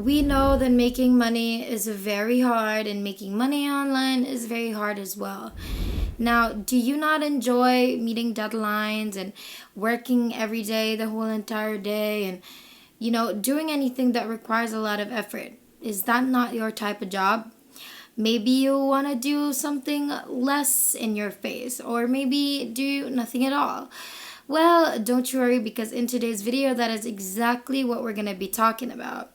We know that making money is very hard and making money online is very hard as well. Now, do you not enjoy meeting deadlines and working every day, the whole entire day, and doing anything that requires a lot of effort? Is that not your type of job? Maybe you want to do something less in your face, or maybe do nothing at all. Well, don't you worry, because in today's video, that is exactly what we're going to be talking about.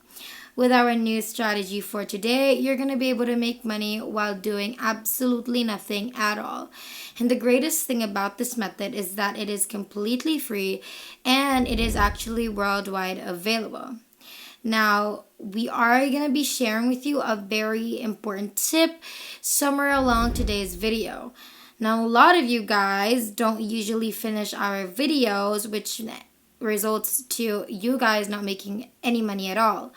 With our new strategy for today, you're going to be able to make money while doing absolutely nothing at all. And the greatest thing about this method is that it is completely free and it is actually worldwide available. Now, we are going to be sharing with you a very important tip somewhere along today's video. Now, a lot of you guys don't usually finish our videos, which results to you guys not making any money at all.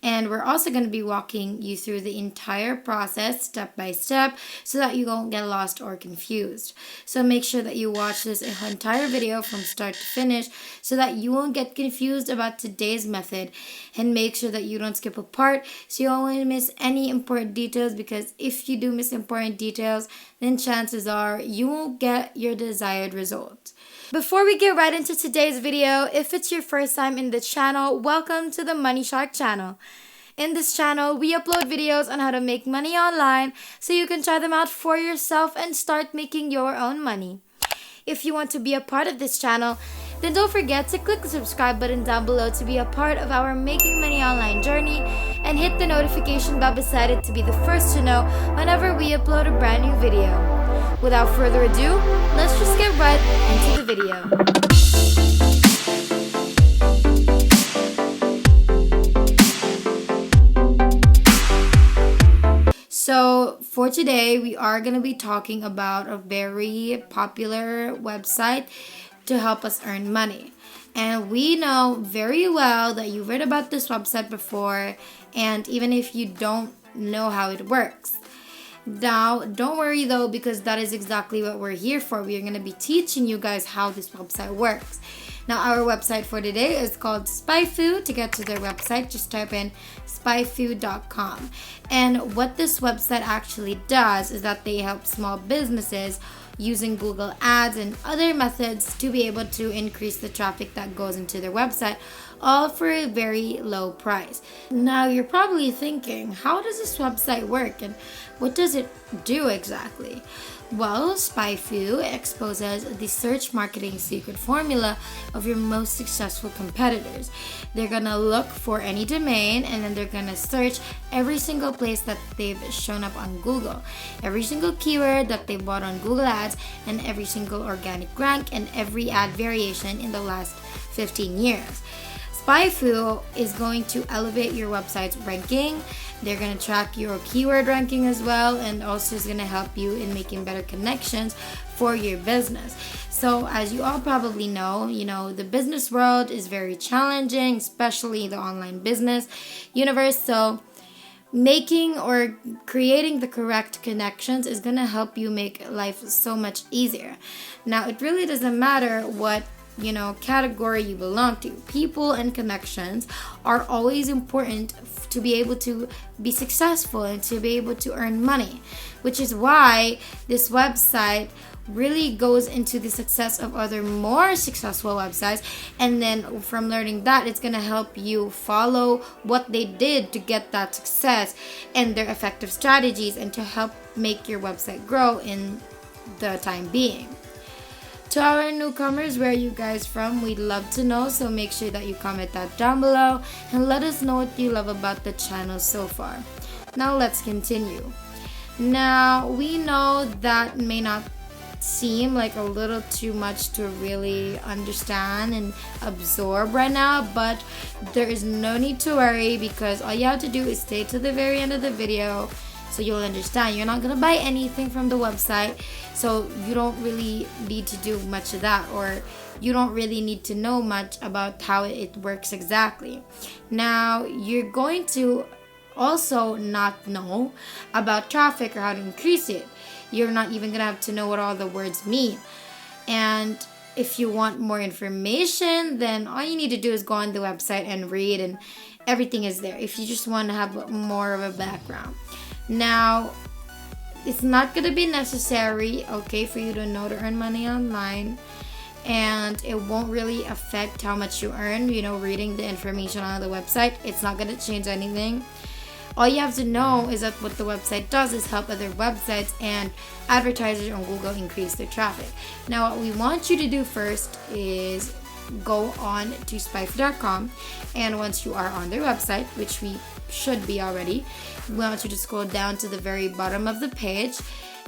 And we're also going to be walking you through the entire process step by step so that you don't get lost or confused. So make sure that you watch this entire video from start to finish so that you won't get confused about today's method, and make sure that you don't skip a part so you won't miss any important details, because if you do miss important details, then chances are you won't get your desired result. Before we get right into today's video, if it's your first time in the channel, welcome to the Money Shark channel. In this channel, we upload videos on how to make money online so you can try them out for yourself and start making your own money. If you want to be a part of this channel, then don't forget to click the subscribe button down below to be a part of our Making Money Online journey, and hit the notification bell beside it to be the first to know whenever we upload a brand new video. Without further ado, let's just get right into the video. So for today, we are going to be talking about a very popular website to help us earn money. And we know very well that you've read about this website before, and even if you don't know how it works. Now, don't worry though, because that is exactly what we're here for. We are going to be teaching you guys how this website works. Now, our website for today is called SpyFu. To get to their website, just type in spyfu.com. And what this website actually does is that they help small businesses using Google Ads and other methods to be able to increase the traffic that goes into their website, all for a very low price. Now, you're probably thinking, how does this website work and what does it do exactly? Well, SpyFu exposes the search marketing secret formula of your most successful competitors. They're gonna look for any domain, and then they're gonna search every single place that they've shown up on Google, every single keyword that they bought on Google Ads, and every single organic rank and every ad variation in the last 15 years. SpyFu is going to elevate your website's ranking. They're going to track your keyword ranking as well, and also is going to help you in making better connections for your business. So as you all probably know, the business world is very challenging, especially the online business universe. So making or creating the correct connections is going to help you make life so much easier. Now, it really doesn't matter what category you belong to. People and connections are always important to be able to be successful and to be able to earn money, which is why this website really goes into the success of other more successful websites, and then from learning that, it's going to help you follow what they did to get that success and their effective strategies, and to help make your website grow in the time being. To our newcomers, where are you guys from? We'd love to know, so make sure that you comment that down below and let us know what you love about the channel so far. Now let's continue. Now, we know that may not seem like a little too much to really understand and absorb right now, but there is no need to worry, because all you have to do is stay to the very end of the video so you'll understand. You're not going to buy anything from the website, so you don't really need to do much of that, or you don't really need to know much about how it works exactly. Now, you're going to also not know about traffic or how to increase it. You're not even going to have to know what all the words mean. And if you want more information, then all you need to do is go on the website and read, and everything is there if you just want to have more of a background. Now, it's not going to be necessary, okay, for you to know to earn money online, and it won't really affect how much you earn, reading the information on the website. It's not going to change anything. All you have to know is that what the website does is help other websites and advertisers on Google increase their traffic. Now, what we want you to do first is go on to spyfu.com, and once you are on their website, which we should be already, we want you to scroll down to the very bottom of the page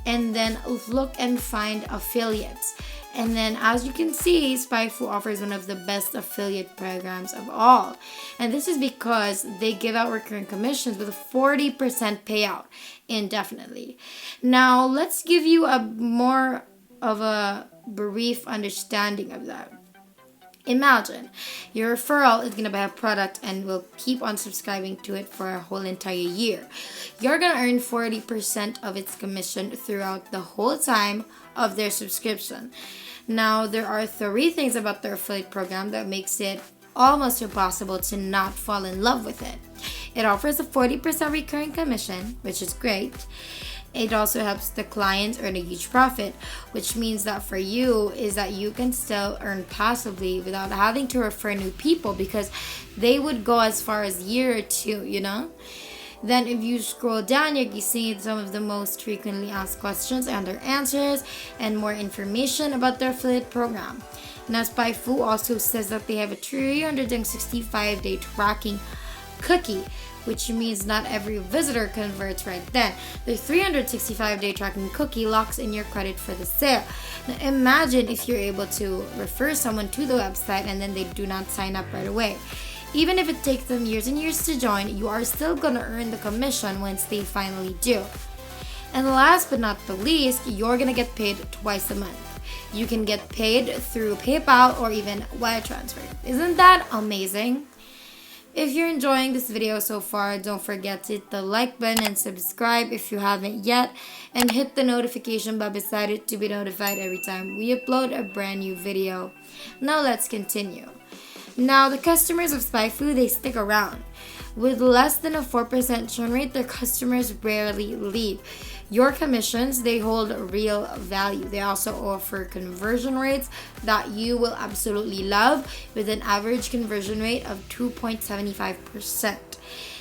and then look and find affiliates. And then, as you can see, SpyFu offers one of the best affiliate programs of all. And this is because they give out recurring commissions with a 40% payout indefinitely. Now, let's give you a more of a brief understanding of that. Imagine your referral is going to buy a product and will keep on subscribing to it for a whole entire year. You're going to earn 40% of its commission throughout the whole time of their subscription. Now, there are 3 things about their affiliate program that makes it almost impossible to not fall in love with it. It offers a 40% recurring commission, which is great. It also helps the clients earn a huge profit, which means that for you is that you can still earn passively without having to refer new people, because they would go as far as a year or 2, Then if you scroll down, you can see some of the most frequently asked questions and their answers and more information about their affiliate program. Now, SpyFu also says that they have a 365-day tracking cookie, which means not every visitor converts right then. The 365-day tracking cookie locks in your credit for the sale. Now, imagine if you're able to refer someone to the website and then they do not sign up right away. Even if it takes them years and years to join, you are still going to earn the commission once they finally do. And last but not the least, you're going to get paid twice a month. You can get paid through PayPal or even wire transfer. Isn't that amazing? If you're enjoying this video so far, don't forget to hit the like button and subscribe if you haven't yet, and hit the notification bell beside it to be notified every time we upload a brand new video. Now let's continue. Now, the customers of SpyFu, they stick around. With less than a 4% churn rate, their customers rarely leave. Your commissions, they hold real value. They also offer conversion rates that you will absolutely love, with an average conversion rate of 2.75%.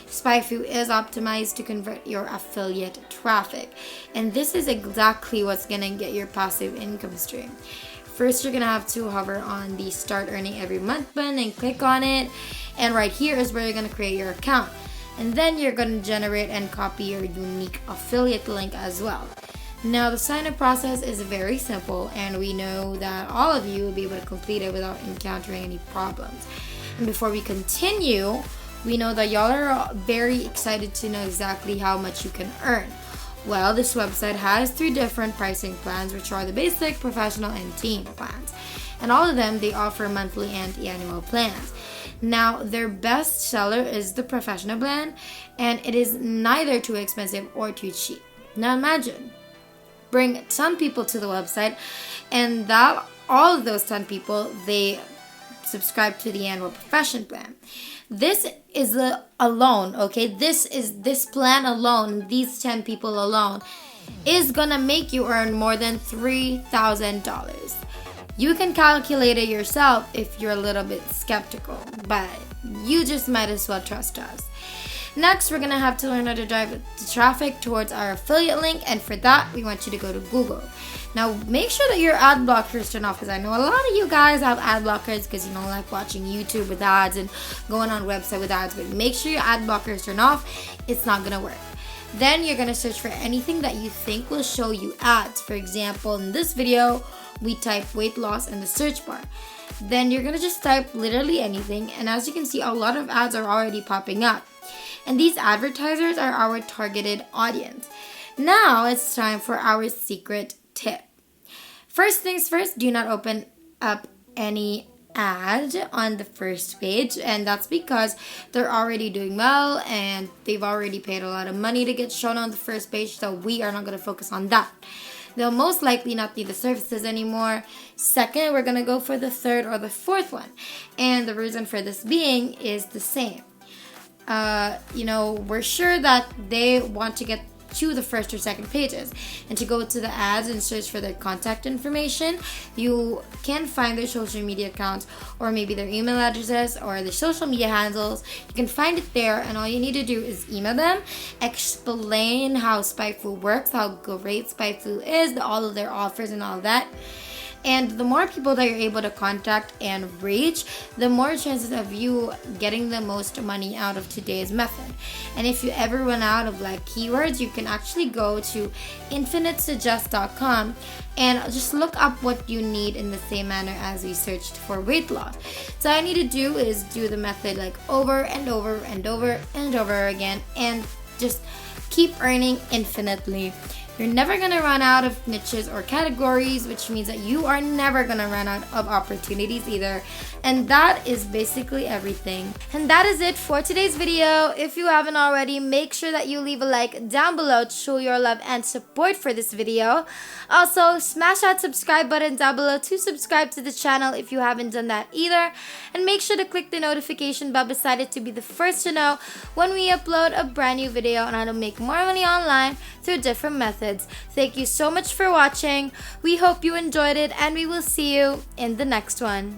SpyFu is optimized to convert your affiliate traffic, and this is exactly what's gonna get your passive income stream. First, you're gonna have to hover on the Start Earning Every Month button and click on it, and right here is where you're gonna create your account. And then you're going to generate and copy your unique affiliate link as well. Now, the sign-up process is very simple, and we know that all of you will be able to complete it without encountering any problems. And before we continue, we know that y'all are very excited to know exactly how much you can earn. Well, this website has 3 different pricing plans, which are the basic, professional, and team plans. And all of them, they offer monthly and annual plans. Now, their best seller is the professional plan, and it is neither too expensive or too cheap. Now imagine, bring 10 people to the website, and that all of those 10 people, they subscribe to the annual profession plan. This is alone, okay? This plan alone, these 10 people alone, is gonna make you earn more than $3,000. You can calculate it yourself if you're a little bit skeptical, but you just might as well trust us. Next, we're going to have to learn how to drive the traffic towards our affiliate link, and for that, we want you to go to Google. Now, make sure that your ad blockers turn off, because I know a lot of you guys have ad blockers because you don't like watching YouTube with ads and going on website with ads, but make sure your ad blockers turn off. It's not going to work. Then you're going to search for anything that you think will show you ads. For example, in this video, we type weight loss in the search bar. Then you're going to just type literally anything, and as you can see, a lot of ads are already popping up. And these advertisers are our targeted audience. Now it's time for our secret tip. First things first, do not open up any ad on the first page, and that's because they're already doing well and they've already paid a lot of money to get shown on the first page, so we are not going to focus on that. They'll most likely not need the services anymore. Second, we're going to go for the third or the fourth one, and the reason for this being is the same. we're sure that they want to get to the first or second pages, and to go to the ads and search for their contact information, you can find their social media accounts, or maybe their email addresses or their social media handles. You can find it there, and all you need to do is email them, explain how Spiteful works, how great Spiteful is, all of their offers and all of that. And the more people that you're able to contact and reach, the more chances of you getting the most money out of today's method. And if you ever run out of keywords, you can actually go to infinitesuggest.com and just look up what you need in the same manner as we searched for weight loss. So all I need to do is do the method over and over and over and over again, and just keep earning infinitely. You're never going to run out of niches or categories, which means that you are never going to run out of opportunities either. And that is basically everything. And that is it for today's video. If you haven't already, make sure that you leave a like down below to show your love and support for this video. Also, smash that subscribe button down below to subscribe to the channel if you haven't done that either. And make sure to click the notification bell beside it to be the first to know when we upload a brand new video on how to make more money online through different methods. Thank you so much for watching. We hope you enjoyed it, and we will see you in the next one.